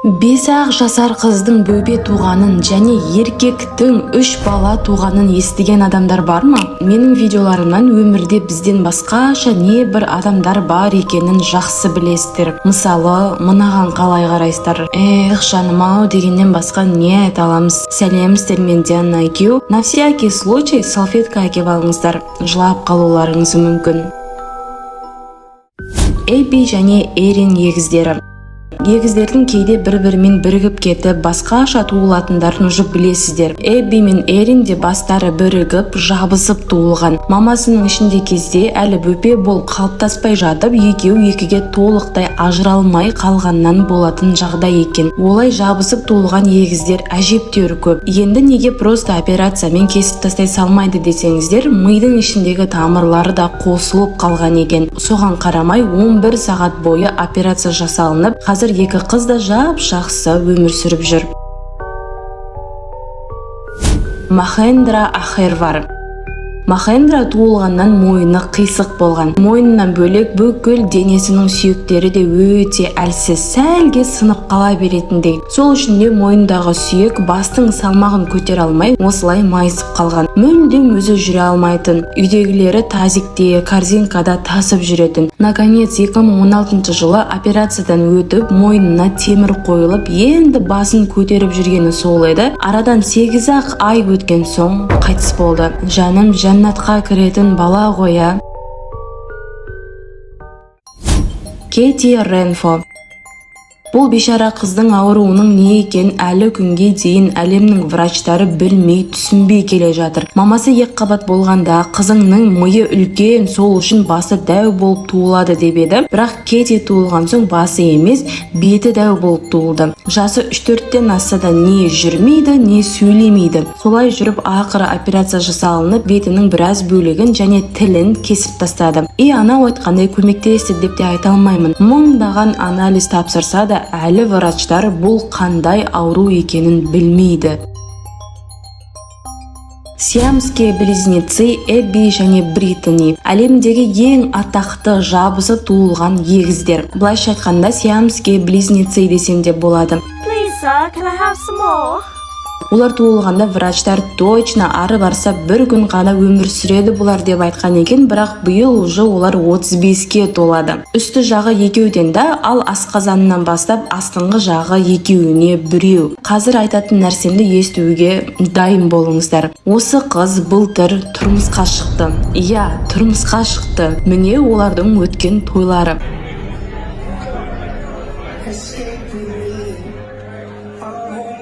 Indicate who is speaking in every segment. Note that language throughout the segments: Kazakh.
Speaker 1: 5 жасар қыздың бөбе туғанын және еркектің 3 бала туғанын естіген адамдар бар ма? Менің видеоларымнан өмірде бізден басқаша не бір адамдар бар екенін жақсы білесіздер. Мысалы, мынаған қалай қарайсыздар? Жаным-ау дегеннен басқа не айта аламыз? Сәлеміздер, мен Диана екеу. На всякий случай салфетка әкеп алыңыздар. Жылап қалуларыңыз мүмкін. Эбби және Эрин егіздері. Егіздердің кейде бір-бірімен бірігіп кетіп, басқаша туылатындарын уже білесіздер. Эбби мен Эрин де бастары бірігіп, жабысып туылған. Мамасының ішінде кезде әлі бөпе болып қалыптаспай жатып, екеуі толықтай ажыралмай қалғаннан болатын жағдай екен. Олай жабысып туылған егіздер әжептәуір көп. Енді неге просто операциямен кесіп тастай салмайды десеңіздер, мидың ішіндегі тамырлары да қосылып қалған екен. Соған қарамай 11 сағат бойы операция жасалынып, қазір екі қыз да жақсы өмір сүріп жүр. Махендра Ахервар. Махендра туылғаннан мойны қисық болған. Мойнынан бөлек бүкіл денесінің сүйектері де өте әлсіз, сәлге сынып қала беретіндей. Сол үшін де мойнындағы сүйек бастың салмағын көтере алмай, осылай майысып қалған. Мүлдем өзі жүре алмайтын. Үйдегілері тазикте, корзинкада тасып жүретін. Наконец, 2016 жылы операциядан өтіп, мойнына темір қойылып, енді басын көтеріп жүргені сол еді. Арадан 8 ай өткен соң қайтыс болды. Жаным, жәннатқа кіретін бала қоя. Кэти Ренфо. Бұл бейшара қыздың ауруының не екен әлі күнге дейін әлемнің врачтары білмей, түсінбей келе жатыр. Мамасы екіқабат болғанда қызыңның миы үлкен, сол үшін басы дәу болып туылады деп еді. Бірақ Кэти туылған соң басы емес, беті дәу болып туылды. Жасы 3-4-тен асса да не жүрмейді, не сөйлемейді. Солай жүріп ақыры операция жасалынып, бетінің біраз бөлігін және тілін кесіп тастады. Анау айтқандай көмектесті деп те айта алмаймын. Мыңдаған анализ тапсырса да әлі врачтар бұл қандай ауру екенін білмейді. Сиамские близнецы Эбби және Британи. Әлемдегі ең атақты жабысып туылған егіздер. Былайша айтқанда сиамские близнецы десем де болады.
Speaker 2: Please, sir, can I have some more?
Speaker 1: Олар туылғанда врачтар точно ары барса бір күн ғана өмір сүреді бұлар деп айтқан екен, бірақ биыл уже олар 35-ке толады. Үсті жағы екеуден да, ал асқазанынан бастап астыңғы жағы екеуіне біреу. Қазір айтатын нәрсемді естуге дайын болыңыздар. Осы қыз былтыр тұрмысқа шықты. Тұрмысқа шықты. Міне олардың өткен тойлары.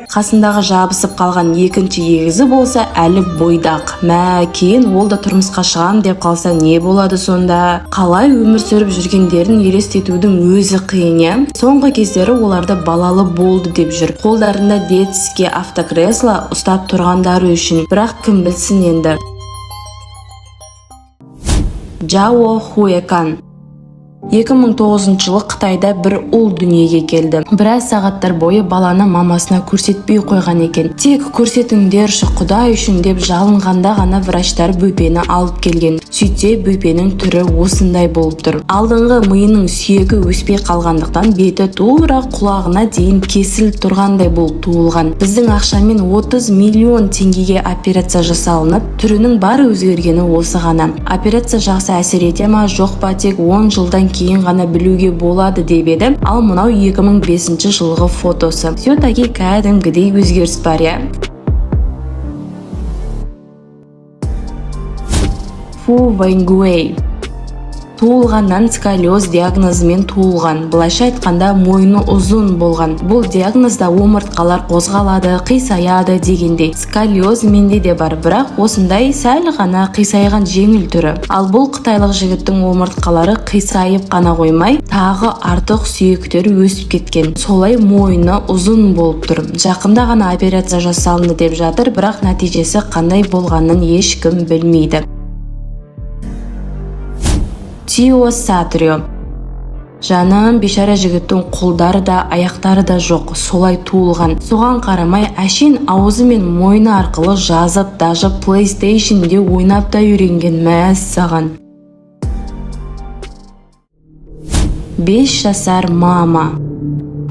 Speaker 1: Қасындағы жабысып қалған екінші егізі болса әлі бойдақ. Кейін ол да тұрмысқа шығам деп қалса не болады сонда? Қалай өмір сүріп жүргендерін елестетудің өзі қиын. Соңғы кездері оларды балалы болды деп жүр. Қолдарында детский автокресло ұстап тұрғандары үшін. Бірақ кім білсін енді. Джао Хуэкан. 2009 жылы Қытайда бір ұл дүниеге келді. Біраз сағаттар бойы баланы мамасына көрсетпей қойған екен. Тек көрсетіңдерші Құдай үшін деп жалынғанда ғана врачтар бөпені алып келген. Сөйтсе бөпенің түрі осындай болып тұр. Алдыңғы миының сүйегі өспей қалғандықтан беті тура құлағына дейін кесіліп тұрғандай болып туылған. Біздің ақшамен 30 миллион теңгеге операция жасалынып, түрінің бары өзгергені осы ғана. Операция жақсы әсер ете ма, жоқ па, тек 10 жылдан кейін ғана білуге болады деп еді. Ал мынау 2005 жылғы фотосы. Все-таки кәдімгідей өзгеріс бар, Фу Вэньгуэй. Туылғаннан сколиоз диагнозымен туылған. Былайша айтқанда мойны ұзын болған. Бұл диагнозда омыртқалар қозғалады, қисаяды дегендей. Сколиоз менде де бар, бірақ осындай сәл ғана қисайған жеңіл түрі. Ал бұл қытайлық жігіттің омыртқалары қисайып қана қоймай, тағы артық сүйектері өсіп кеткен. Солай мойны ұзын болып тұр. Жақында ғана операция жасалынды деп жатыр, бірақ нәтижесі қандай болғанын ешкім білмейді. Тио Сатрио. Жаным, бейшара жігіттің қолдары да, аяқтары да жоқ, солай туылған. Соған қарамай, әшейін аузы мен мойны арқылы жазып, даже PlayStation'де ойнап та үйренген. Мәссаған. 5 жасар мама.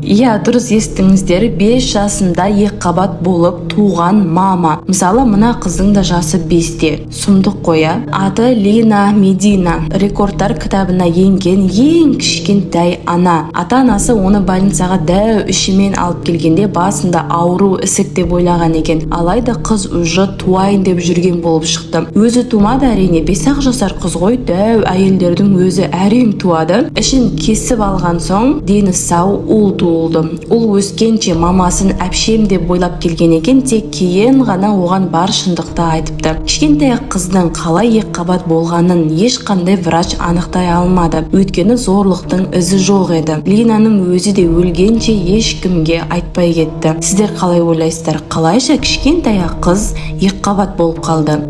Speaker 1: Иә, дұрыс естіңіздер, 5 жасында екіқабат болып туған мама. Мысалы, мына қыздың да жасы 5-те. Сұмдық қоя. Аты Лина Медина. Рекордтар кітабына енген ең кішкентай ана. Ата-анасы оны больницаға дәу ішімен алып келгенде басында ауру ісік деп ойлаған екен. Алайда қыз уже туайын деп жүрген болып шықты. Өзі тумады әрине, 5 жасар қыз ғой, дәу әйелдердің өзі әрең туады. Ішін кесіп алған соң дені сау ұл туылды. Ол өскенше мамасын әпшем деп ойлап келген екен, тек кейін ғана оған бар шындықты айтыпты. Кішкентай қыздың қалай екіқабат болғанын ешқандай врач анықтай алмады. Өйткені зорлықтың ізі жоқ еді. Линаның өзі де өлгенше ешкімге айтпай кетті. Сіздер қалай ойлайсыздар? Қалайша кішкентай қыз екіқабат болып қалды?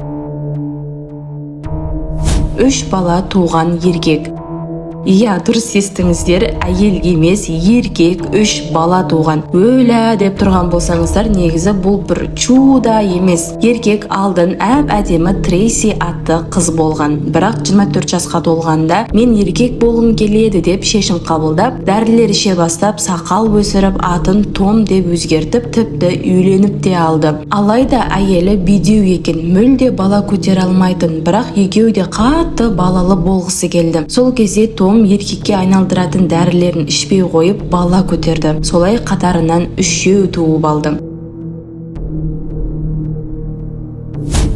Speaker 1: 3 бала туған еркек. Иә, дұрыс естіңіздер, әйел емес, еркек 3 бала туған. Өлә деп тұрған болсаңыздар, негізі бұл бір чуда емес. Еркек алдын әдемі Трейси атты қыз болған. Бірақ 24 жасқа толғанда мен еркек болғым келеді деп шешім қабылдап, дәрілер іше бастап, сақал өсіріп, атын Том деп өзгертіп, тіпті үйленіп те алды. Алайда әйелі бедеу екен, мүлде бала көтере алмайтын, бірақ екеуі де қатты балалы болғысы келді. Сол кезде Том еркекке айналдыратын дәрілерін ішпей қойып бала көтерді. Солай қатарынан 3 туып алды.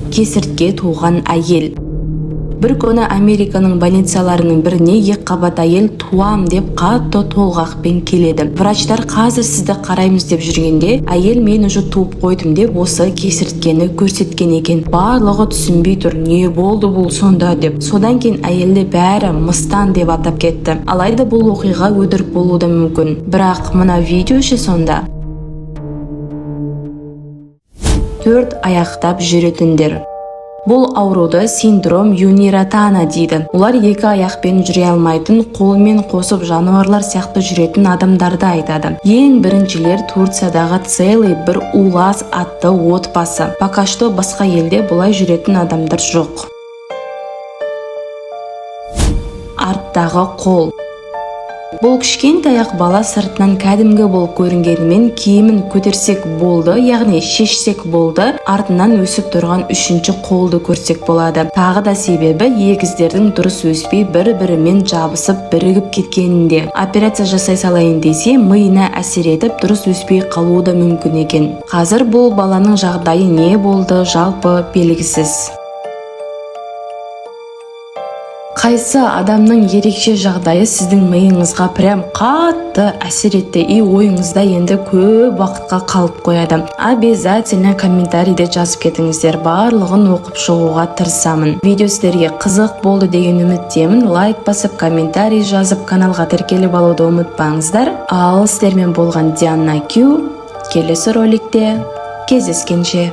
Speaker 1: Кесіртке туған әйел. Бір күні Американың больницаларының біріне екіқабат әйел туам деп қатты толғақпен келеді. Врачтар қазір сізді қараймыз деп жүргенде, әйел мен уже туып қойдым деп осы кесірткені көрсеткен екен. Барлығы түсінбей тұр, не болды бұл сонда деп. Содан кейін әйелді бәрі мыстан деп атап кетті. Алайда бұл оқиға өтірік болуы да мүмкін. Бірақ мына видео ше сонда. 4 аяқтап жүретіндер. Бұл ауруды синдром Юниратана дейді. Олар 2 аяқпен жүре алмайтын, қолымен қосып жануарлар сияқты жүретін адамдарды айтады. Ең біріншілер Турциядағы целый бір улас атты отбасы. Пока что басқа елде бұлай жүретін адамдар жоқ. Арттағы қол. Бұл кішкентай бала сыртынан кәдімгі болып көрінгенімен киімін көтерсек болды, яғни шешсек болды, артынан өсіп тұрған 3-ші қолды көрсек болады. Тағы да себебі егіздердің дұрыс өспей бір-бірімен жабысып бірігіп кеткенінде. Операция жасай салайын десе, миына әсер етіп дұрыс өспей қалуы да мүмкін екен. Қазір бұл баланың жағдайы не болды жалпы белгісіз. Қайсы адамның ерекше жағдайы сіздің миыңызға прям қатты әсер етті, ойыңызда енді көп уақытқа қалып қояды? Обязательно комментарийде жазып кетіңіздер, барлығын оқып шығуға тырысамын. Видео сіздерге қызық болды деген үміттемін. Лайк басып, комментарий жазып, каналға тіркеліп алуды ұмытпаңыздар. Ал сіздермен болған Диана Q. Келесі роликте кездескенше.